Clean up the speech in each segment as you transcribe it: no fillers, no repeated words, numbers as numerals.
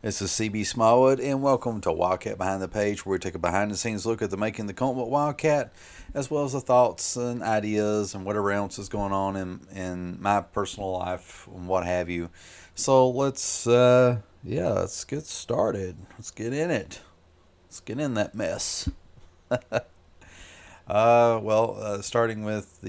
This is CB Smallwood, and welcome to Wildcat Behind the Page, where we take a behind-the-scenes look at the making the comic book Wildcat, as well as the thoughts and ideas and whatever else is going on in my personal life and what have you. So let's get started. Let's get in it. Let's get in that mess. Starting with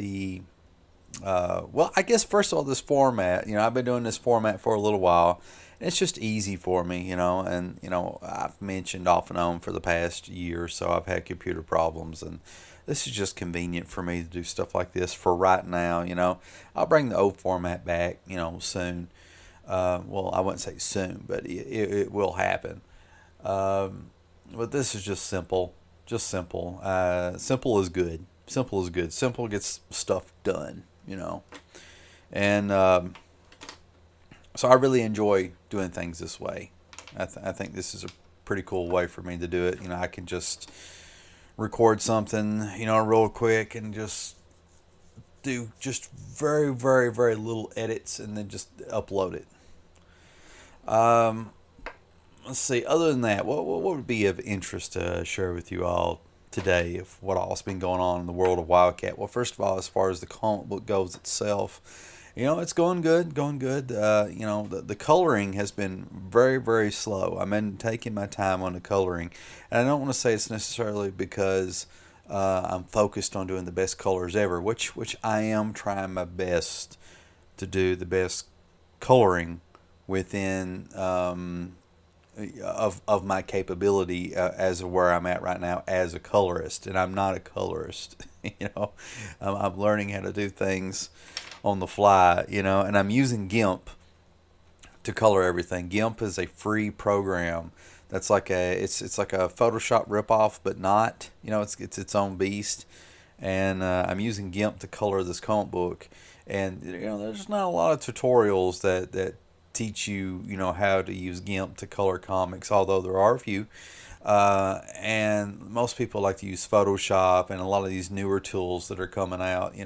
I guess first of all, this format. I've been doing this format for a little while. It's just easy for me, and I've mentioned off and on for the past year or so I've had computer problems, and this is just convenient for me to do stuff like this for right now. I'll bring the old format back, soon. I wouldn't say soon, but it will happen. But this is just simple. Simple is good. Simple is good. Simple gets stuff done. And so I really enjoy doing things this way. I think this is a pretty cool way for me to do it. I can just record something, real quick and just do just very, very, very little edits and then just upload it. Um, let's see. Other than that, what would be of interest to share with you all today of what all's been going on in the world of Wildcat? Well, first of all, as far as the comic book goes itself, it's going good, going good. The coloring has been very, very slow. I've been taking my time on the coloring, and I don't want to say it's necessarily because I'm focused on doing the best colors ever, which I am trying my best to do the best coloring within of my capability as of where I'm at right now as a colorist, and I'm not a colorist. I'm learning how to do things on the fly, and I'm using GIMP to color everything. GIMP is a free program that's like it's like a Photoshop ripoff, but not. It's its own beast, and I'm using GIMP to color this comic book. And there's not a lot of tutorials that teach you how to use GIMP to color comics, although there are a few. And most people like to use Photoshop and a lot of these newer tools that are coming out.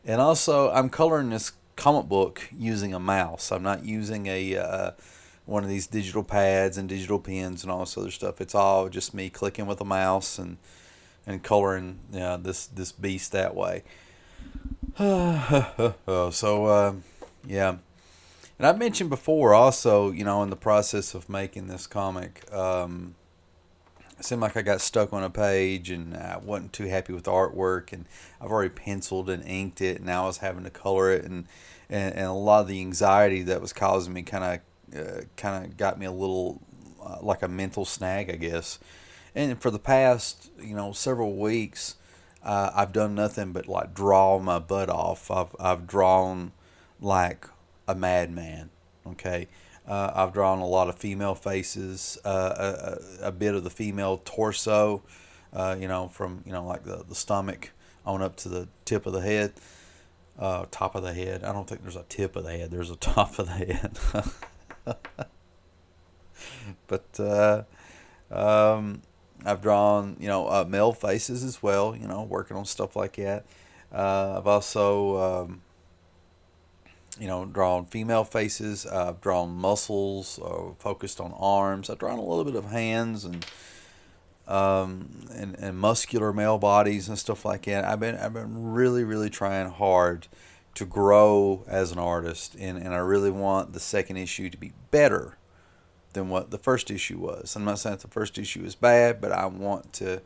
And also, I'm coloring this comic book using a mouse. I'm not using a one of these digital pads and digital pens and all this other stuff. It's all just me clicking with a mouse and coloring this beast that way. Yeah. And I've mentioned before also, in the process of making this comic, it seemed like I got stuck on a page and I wasn't too happy with the artwork, and I've already penciled and inked it, and now I was having to color it, and a lot of the anxiety that was causing me kind of got me a little like a mental snag, I guess. And for the past several weeks, I've done nothing but like draw my butt off. I've drawn like a madman. Okay, I've drawn a lot of female faces, a bit of the female torso, from like the stomach on up to the tip of the head, top of the head. I don't think there's a tip of the head. There's a top of the head. But I've drawn male faces as well. Working on stuff like that. I've also drawn female faces. I've drawn muscles, focused on arms. I've drawn a little bit of hands and muscular male bodies and stuff like that. I've been really, really trying hard to grow as an artist, and I really want the second issue to be better than what the first issue was. I'm not saying that the first issue is bad, but I want to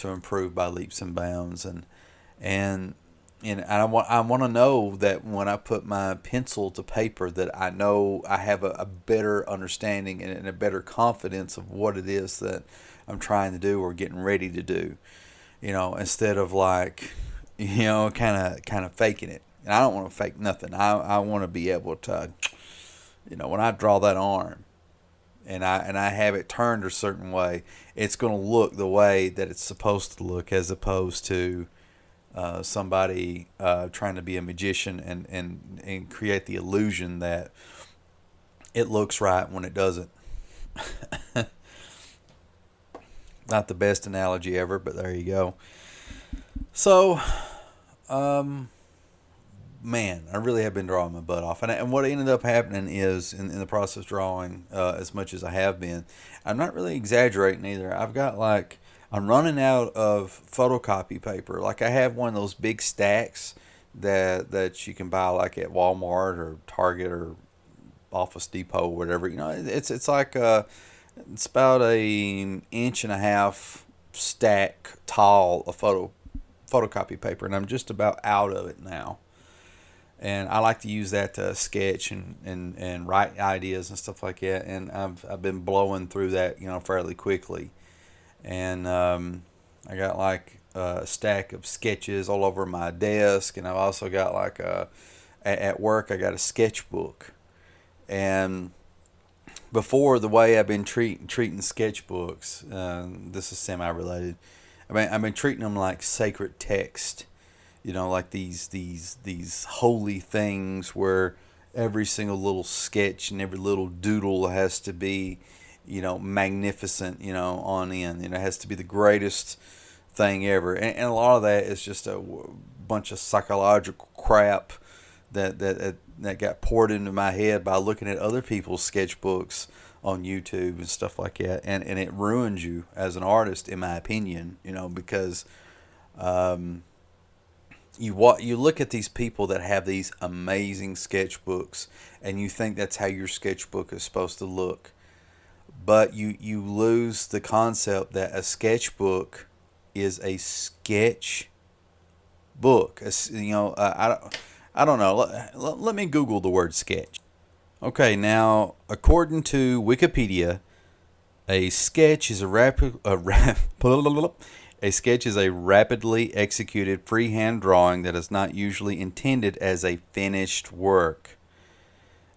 improve by leaps and bounds, and I want to know that when I put my pencil to paper, that I know I have a better understanding and a better confidence of what it is that I'm trying to do or getting ready to do. Instead of like, kind of faking it. And I don't want to fake nothing. I want to be able to, when I draw that arm, and I have it turned a certain way, it's going to look the way that it's supposed to look, as opposed to somebody trying to be a magician and create the illusion that it looks right when it doesn't. Not the best analogy ever, but there you go. So, man, I really have been drawing my butt off. And what ended up happening is, in the process of drawing as much as I have been, I'm not really exaggerating either. I'm running out of photocopy paper. Like, I have one of those big stacks that you can buy like at Walmart or Target or Office Depot or whatever. It's like it's about a inch and a half stack tall of photocopy paper, and I'm just about out of it now. And I like to use that to sketch and write ideas and stuff like that. And I've been blowing through that, fairly quickly. And I got like a stack of sketches all over my desk, and I've also got like at work I got a sketchbook. And before, the way I've been treating sketchbooks, this is semi-related. I've been treating them like sacred text, like these holy things where every single little sketch and every little doodle has to be, magnificent, on end. It has to be the greatest thing ever. And a lot of that is just a bunch of psychological crap that got poured into my head by looking at other people's sketchbooks on YouTube and stuff like that. And it ruins you as an artist, in my opinion, because you look at these people that have these amazing sketchbooks, and you think that's how your sketchbook is supposed to look. But you lose the concept that a sketchbook is a sketch book. I don't know. Let me Google the word sketch. Okay, now according to Wikipedia, a sketch is a sketch is a rapidly executed freehand drawing that is not usually intended as a finished work.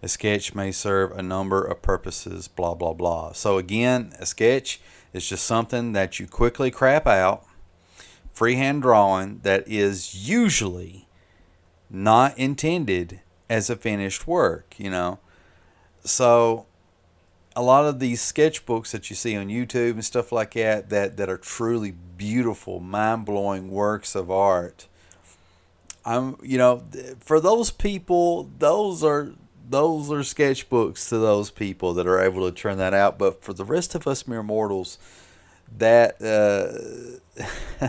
A sketch may serve a number of purposes, blah, blah, blah. So again, a sketch is just something that you quickly crap out, freehand drawing that is usually not intended as a finished work, So a lot of these sketchbooks that you see on YouTube and stuff like that are truly beautiful, mind-blowing works of art. For those people, those are sketchbooks to those people that are able to turn that out. But for the rest of us mere mortals, that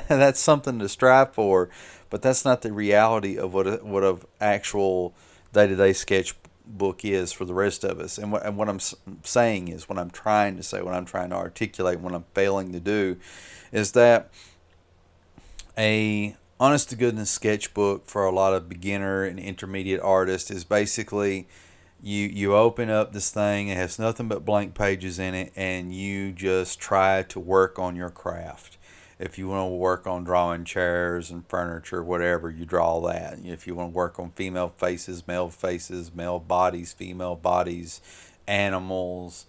that's something to strive for. But that's not the reality of what a actual day-to-day sketchbook is for the rest of us. And what I'm saying is, what I'm trying to say, what I'm trying to articulate, what I'm failing to do, is that a honest to goodness sketchbook for a lot of beginner and intermediate artists is basically you open up this thing, it has nothing but blank pages in it, and you just try to work on your craft. If you want to work on drawing chairs and furniture, whatever, you draw that. If you want to work on female faces, male bodies, female bodies, animals,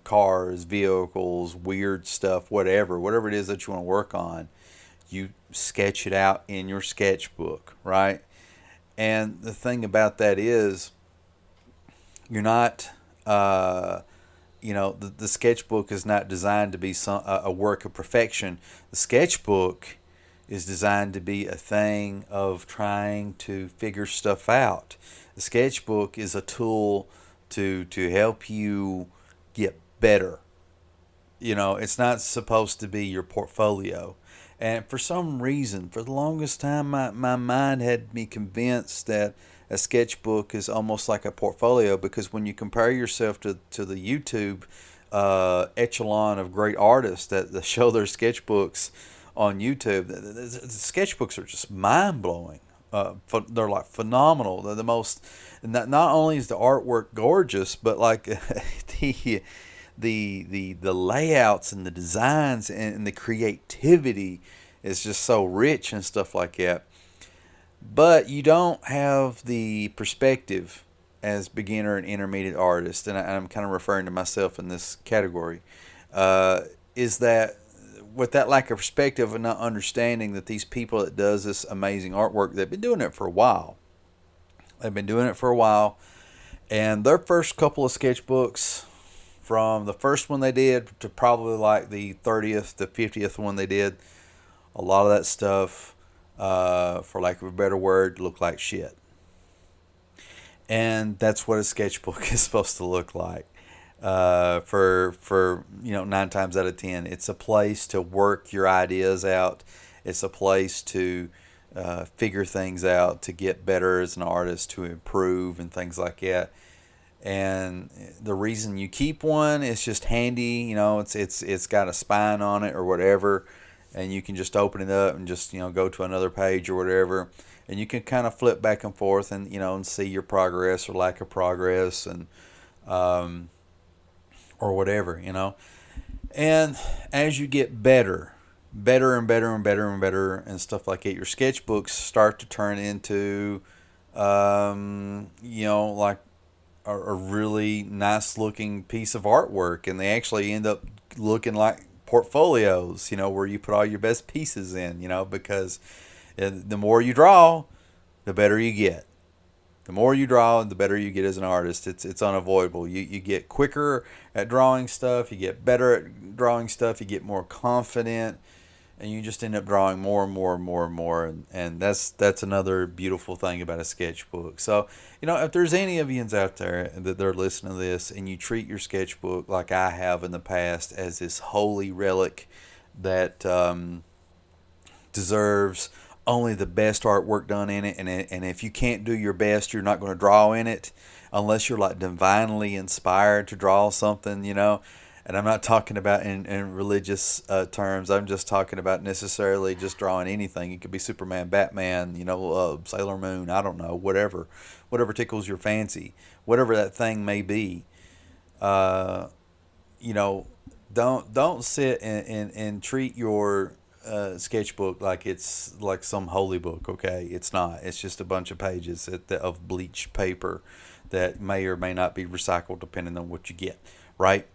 cars, vehicles, weird stuff, whatever it is that you want to work on, you sketch it out in your sketchbook, right? And the thing about that is, you're not, the sketchbook is not designed to be a work of perfection. The sketchbook is designed to be a thing of trying to figure stuff out. The sketchbook is a tool to help you get better. It's not supposed to be your portfolio. And for some reason, for the longest time, my mind had me convinced that a sketchbook is almost like a portfolio, because when you compare yourself to the YouTube echelon of great artists that show their sketchbooks on YouTube, the sketchbooks are just mind-blowing. They're like phenomenal. They're the most, not only is the artwork gorgeous, but like the layouts and the designs and the creativity is just so rich and stuff like that. But you don't have the perspective as beginner and intermediate artists, and I'm kind of referring to myself in this category, is that with that lack of perspective and not understanding that these people that does this amazing artwork, they've been doing it for a while. And their first couple of sketchbooks, from the first one they did to probably like the 30th to 50th one they did, a lot of that stuff, for lack of a better word, looked like shit. And that's what a sketchbook is supposed to look like. For 9 times out of 10, it's a place to work your ideas out. It's a place to figure things out, to get better as an artist, to improve and things like that. And the reason you keep one is just handy. It's got a spine on it or whatever, and you can just open it up and just go to another page or whatever, and you can kind of flip back and forth and and see your progress or lack of progress, and or whatever. And as you get better and better and better and better and stuff like that, your sketchbooks start to turn into like a really nice looking piece of artwork, and they actually end up looking like portfolios, where you put all your best pieces in, because the more you draw, the better you get. The more you draw, the better you get as an artist. It's unavoidable. You get quicker at drawing stuff, you get better at drawing stuff, you get more confident, and you just end up drawing more and more and more and more, and that's another beautiful thing about a sketchbook. So if there's any of you out there that they're listening to this and you treat your sketchbook like I have in the past as this holy relic that deserves only the best artwork done in it, and if you can't do your best, you're not going to draw in it unless you're like divinely inspired to draw something. And I'm not talking about in religious terms. I'm just talking about necessarily just drawing anything. It could be Superman, Batman, Sailor Moon, I don't know, whatever tickles your fancy, whatever that thing may be. Uh, you know, don't sit and treat your sketchbook like it's like some holy book. Okay, it's not. It's just a bunch of pages of bleached paper that may or may not be recycled depending on what you get, right?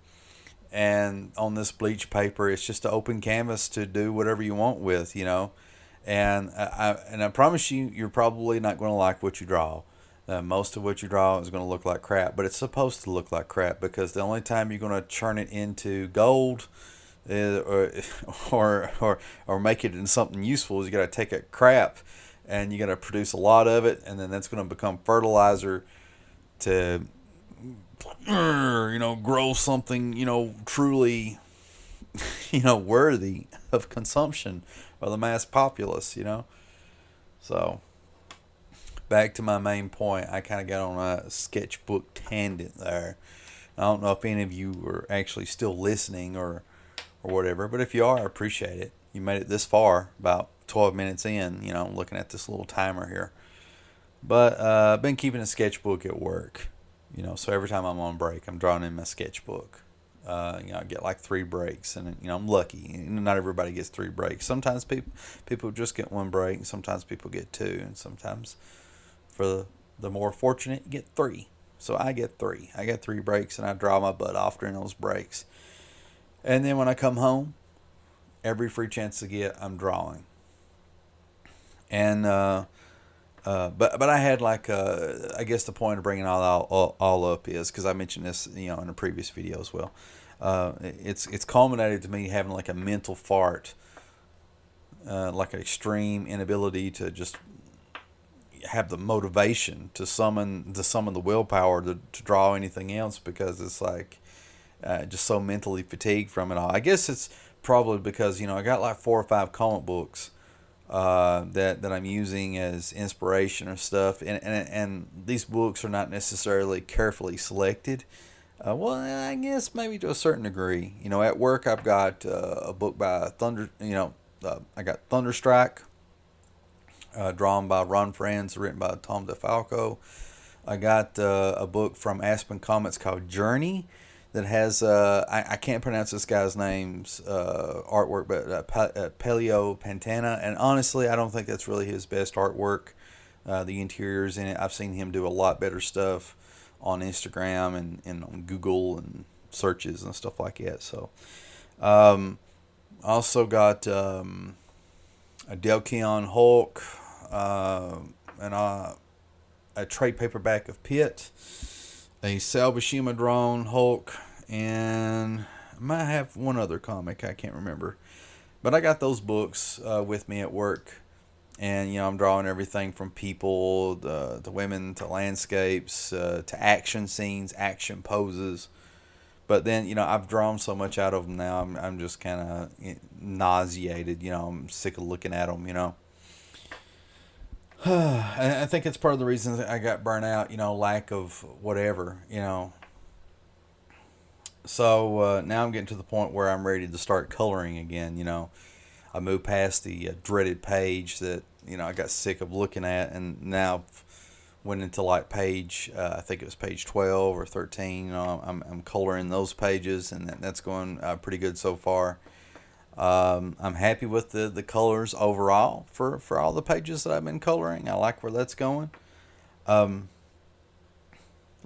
And on this bleach paper, it's just an open canvas to do whatever you want with. And I promise you, you're probably not going to like what you draw. Most of what you draw is going to look like crap, but it's supposed to look like crap because the only time you're going to turn it into gold or make it into something useful is you got to take it crap and you got to produce a lot of it, and then that's going to become fertilizer to grow something, truly, worthy of consumption by the mass populace. So, back to my main point, I kind of got on a sketchbook tangent there. I don't know if any of you are actually still listening or whatever, but if you are, I appreciate it. You made it this far, about 12 minutes in, looking at this little timer here. But I've been keeping a sketchbook at work. So every time I'm on break, I'm drawing in my sketchbook. I get like 3 breaks, and I'm lucky. Not everybody gets 3 breaks. Sometimes people just get 1 break. Sometimes people get 2, and sometimes, for the more fortunate, you get 3. So I get 3. I get 3 breaks, and I draw my butt off during those breaks. And then when I come home, every free chance I get, I'm drawing. And but I had like I guess the point of bringing all up is because I mentioned this in a previous video as well. It's culminated to me having like a mental fart, like an extreme inability to just have the motivation to summon the willpower to draw anything else because it's like just so mentally fatigued from it all. I guess it's probably because I got like 4 or 5 comic books that I'm using as inspiration or stuff, and these books are not necessarily carefully selected. Well, I guess maybe to a certain degree. At work I've got a book by I got Thunderstrike, drawn by Ron Franz, written by Tom DeFalco. I got a book from Aspen Comics called Journey that has I can't pronounce this guy's name's artwork, but Pelio Pantana, and honestly, I don't think that's really his best artwork. The interiors in it, I've seen him do a lot better stuff on Instagram and on Google and searches and stuff like that. So, I also got a Delkeon Hulk, and a trade paperback of Pitt, a Salvashima drawn Hulk, and I might have one other comic, I can't remember. But I got those books with me at work And I'm drawing everything from people to women to landscapes to action scenes, action poses. But then I've drawn so much out of them now. I'm just kind of nauseated. I'm sick of looking at them. I think it's part of the reasons I got burnt out. Lack of whatever. So now I'm getting to the point where I'm ready to start coloring again. I moved past the dreaded page that I got sick of looking at, and now went into like page I think it was page 12 or 13. I'm coloring those pages, and that's going pretty good so far. I'm happy with the colors overall for all the pages that I've been coloring. I like where that's going. Um,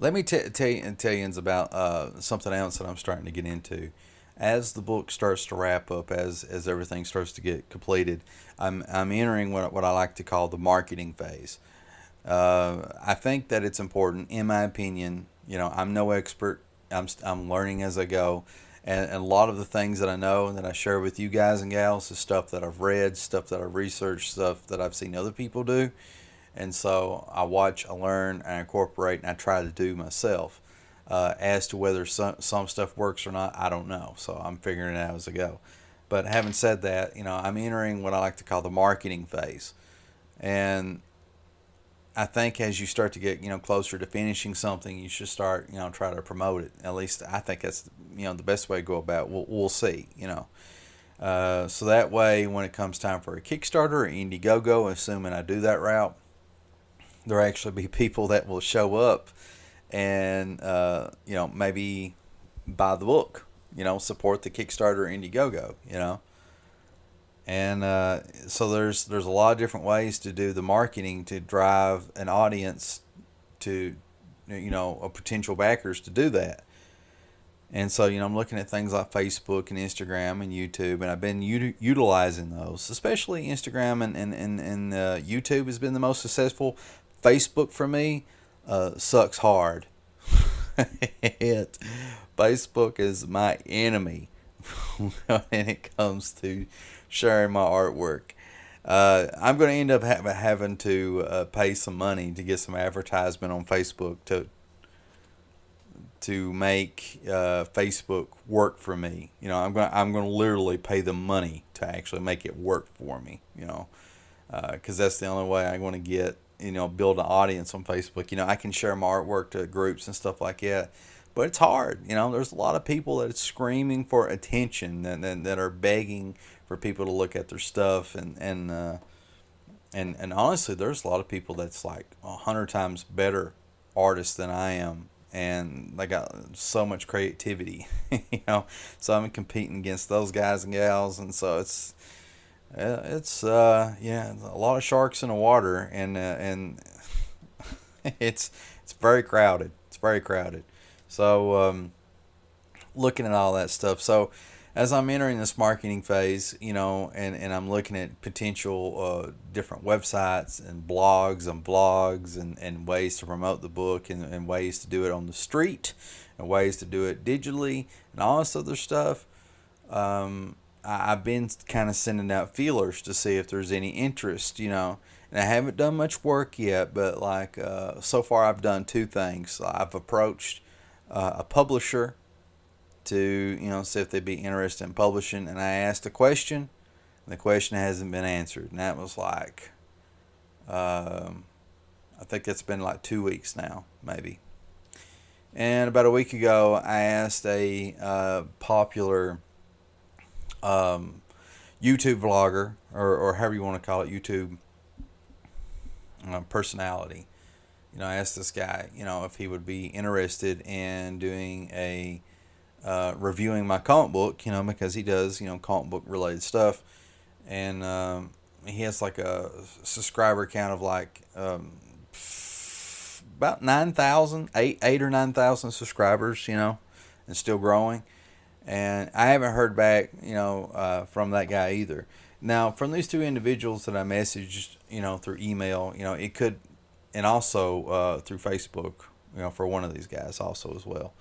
Let me tell you about something else that I'm starting to get into. As the book starts to wrap up, as everything starts to get completed, I'm entering what I like to call the marketing phase. I think that it's important, in my opinion. I'm no expert. I'm learning as I go, and a lot of the things that I know and that I share with you guys and gals is stuff that I've read, stuff that I've researched, stuff that I've seen other people do. And so I watch, I learn, I incorporate, and I try to do myself. As to whether some stuff works or not, I don't know. So I'm figuring it out as I go. But having said that, I'm entering what I like to call the marketing phase. And I think as you start to get, closer to finishing something, you should start, try to promote it. At least I think that's, the best way to go about it. We'll see. So that way, when it comes time for a Kickstarter or Indiegogo, assuming I do that route, there actually be people that will show up and maybe buy the book, support the Kickstarter or Indiegogo. And so there's a lot of different ways to do the marketing to drive an audience to a potential backers to do that. And so I'm looking at things like Facebook and Instagram and YouTube, and I've been utilizing those, especially Instagram and YouTube has been the most successful. Facebook for me sucks hard. it Facebook is my enemy when it comes to sharing my artwork. I'm going to end up having to pay some money to get some advertisement on Facebook to make Facebook work for me. I'm gonna literally pay them money to actually make it work for me. Because that's the only way I'm going to get build an audience on Facebook. I can share my artwork to groups and stuff like that, but it's hard. There's a lot of people that are screaming for attention that are begging for people to look at their stuff, and honestly, there's a lot of people that's like 100 times better artists than I am, and they got so much creativity. So I'm competing against those guys and gals, and so it's a lot of sharks in the water, and it's very crowded. It's very crowded. So looking at all that stuff. So as I'm entering this marketing phase, and I'm looking at potential different websites and blogs and ways to promote the book, and ways to do it on the street and ways to do it digitally and all this other stuff. I've been kind of sending out feelers to see if there's any interest, and I haven't done much work yet, but like so far I've done two things. I've approached a publisher to see if they'd be interested in publishing, and I asked a question, and the question hasn't been answered, and that was like I think it's been like 2 weeks now, maybe. And about a week ago, I asked a popular YouTube vlogger, or however you want to call it, YouTube personality. I asked this guy, if he would be interested in doing a reviewing my comic book, because he does, comic book related stuff, and he has like a subscriber count of like about 9,000, eight or 9,000 subscribers, and still growing. And I haven't heard back, from that guy either. Now, from these two individuals that I messaged, through email, it could, and also through Facebook, for one of these guys also as well.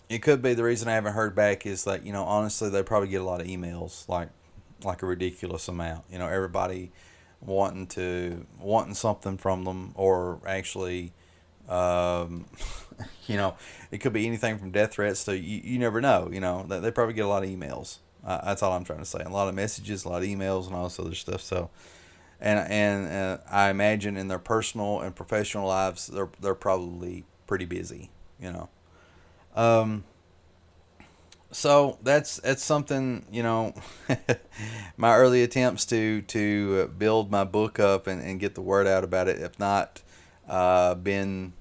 It could be the reason I haven't heard back is like, honestly, they probably get a lot of emails, like like a ridiculous amount. You know, everybody wanting something from them, or actually, um, you know, it could be anything from death threats to you never know. You know, they probably get a lot of emails. That's all I'm trying to say. A lot of messages, a lot of emails, and all this other stuff. So, and I imagine in their personal and professional lives, they're probably pretty busy. You know. Um, so that's something, you know. My early attempts to build my book up and get the word out about it have not been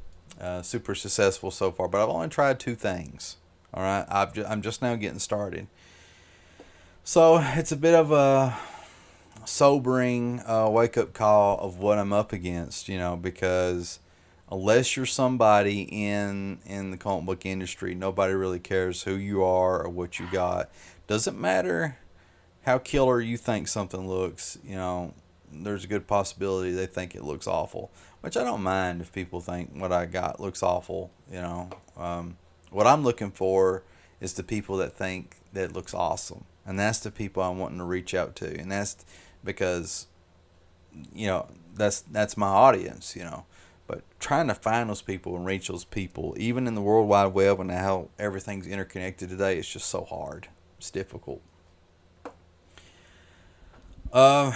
super successful so far, but I've only tried two things. All right, I'm just now getting started, so it's a bit of a sobering wake up call of what I'm up against, you know, because unless you're somebody in the comic book industry, nobody really cares who you are or what you got. Doesn't matter how killer you think something looks, you know, there's a good possibility they think it looks awful, which I don't mind if people think what I got looks awful, you know. What I'm looking for is the people that think that it looks awesome. And that's the people I'm wanting to reach out to. And that's because, you know, that's my audience, you know. But trying to find those people and reach those people, even in the World Wide Web and how everything's interconnected today, it's just so hard. It's difficult. Uh,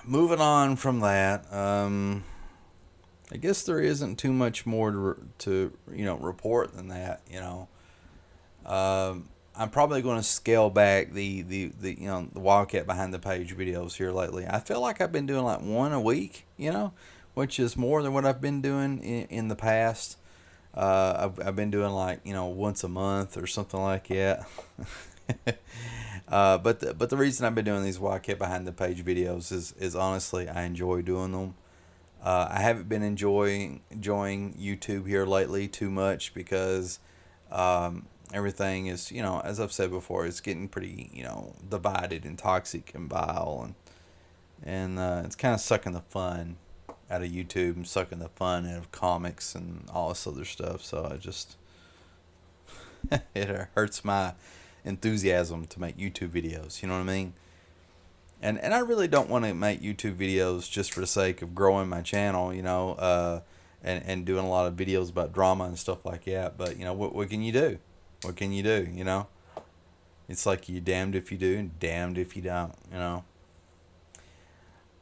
Moving on from that, I guess there isn't too much more to you know report than that. You know, I'm probably going to scale back the you know the Wildcat behind the page videos here lately. I feel like I've been doing like one a week. You know, which is more than what I've been doing in the past. I've been doing like you know once a month or something like that. But the reason I've been doing these Wildcat behind the page videos is honestly I enjoy doing them. I haven't been enjoying YouTube here lately too much because everything is you know as I've said before it's getting pretty you know divided and toxic and vile and it's kind of sucking the fun out of YouTube and sucking the fun out of comics and all this other stuff. So I just it hurts my enthusiasm to make YouTube videos. You know what I mean? And I really don't want to make YouTube videos just for the sake of growing my channel. You know, and doing a lot of videos about drama and stuff like that. But you know, what can you do? What can you do? You know, it's like you damned if you do and damned if you don't. You know.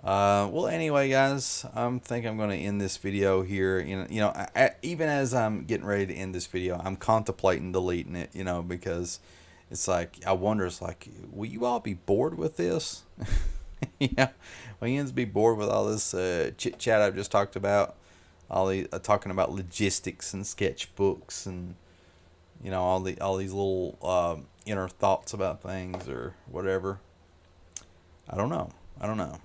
Well, anyway, guys, I think I'm going to end this video here. You know, even as I'm getting ready to end this video, I'm contemplating deleting it. You know, because it's like I wonder. It's like, will you all be bored with this? Yeah, will you be bored with all this chit chat I've just talked about? All the talking about logistics and sketchbooks and you know all these little inner thoughts about things or whatever. I don't know. I don't know.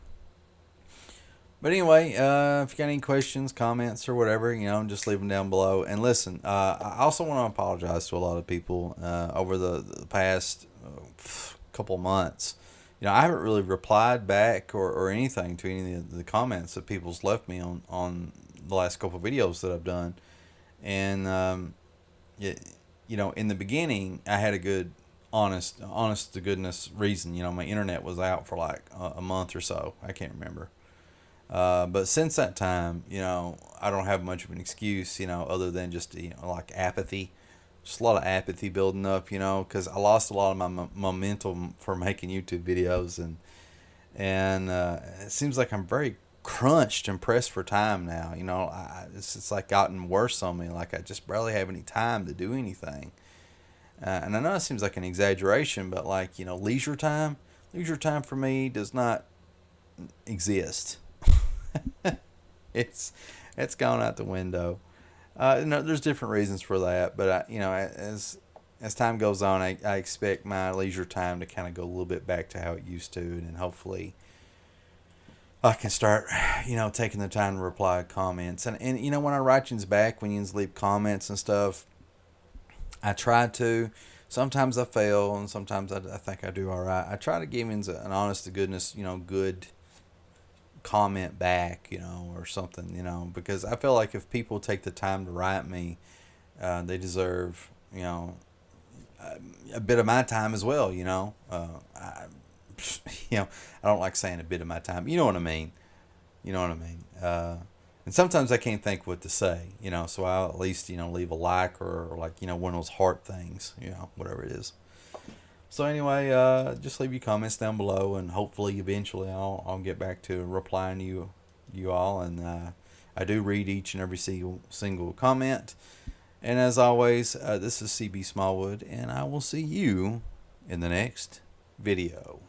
But anyway, if you got any questions, comments, or whatever, you know, just leave them down below. And listen, I also want to apologize to a lot of people over the past couple months. You know, I haven't really replied back or anything to any of the comments that people's left me on the last couple of videos that I've done. And, you know, in the beginning, I had a good, honest to goodness reason. You know, my internet was out for like a month or so. I can't remember. But since that time, you know, I don't have much of an excuse, you know, other than just, you know, like apathy. Just a lot of apathy building up, you know, because I lost a lot of my momentum for making YouTube videos. And it seems like I'm very crunched and pressed for time now. You know, it's like gotten worse on me. Like I just barely have any time to do anything. And I know it seems like an exaggeration, but like, you know, leisure time for me does not exist. it's gone out the window. No, there's different reasons for that, but you know, as time goes on, I expect my leisure time to kind of go a little bit back to how it used to, and hopefully, I can start, you know, taking the time to reply to comments, and you know, when I write yous back, when you leave comments and stuff, I try to. Sometimes I fail, and sometimes I think I do all right. I try to give yous an honest to goodness, you know, good comment back, you know, or something, you know, because I feel like if people take the time to write me, they deserve, you know, a bit of my time as well, you know. you know, I don't like saying a bit of my time. You know what I mean? You know what I mean? And sometimes I can't think what to say, you know, so I'll at least, you know, leave a like, or like, you know, one of those heart things, you know, whatever it is. So anyway, just leave your comments down below, and hopefully eventually I'll get back to replying to you all, and I do read each and every single comment. And as always, this is CB Smallwood, and I will see you in the next video.